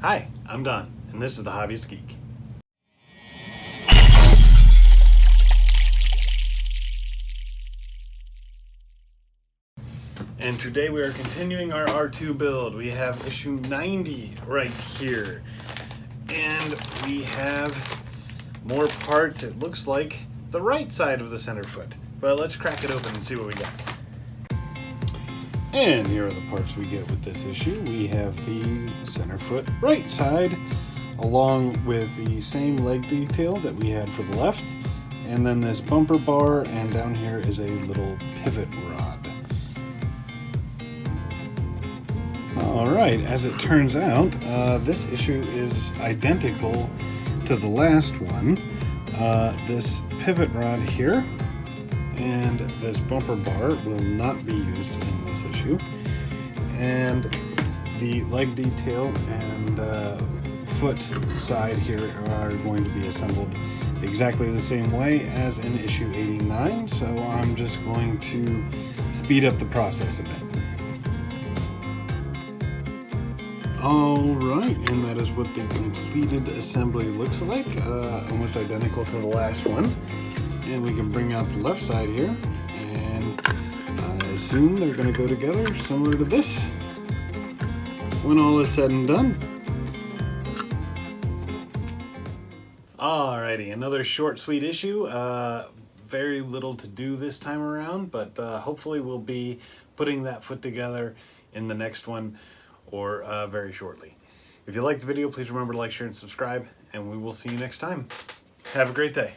Hi, I'm Don, and this is The Hobbyist Geek. And today we are continuing our R2 build. We have issue 90 right here. And we have more parts. It looks like the right side of the center foot. But let's crack it open and see what we got. And here are the parts we get with this issue. We have the center foot right side, along with the same leg detail that we had for the left. And then this bumper bar, and down here is a little pivot rod. Alright, as it turns out, this issue is identical to the last one. This pivot rod here and this bumper bar will not be used in this issue. And the leg detail and foot side here are going to be assembled exactly the same way as in issue 89, so I'm just going to speed up the process a bit. Alright, and that is what the completed assembly looks like, almost identical to the last one. And we can bring out the left side here, and I assume they're going to go together similar to this when all is said and done. Alrighty, another short, sweet issue. Very little to do this time around, but hopefully we'll be putting that foot together in the next one or very shortly. If you liked the video, please remember to like, share, and subscribe, and we will see you next time. Have a great day.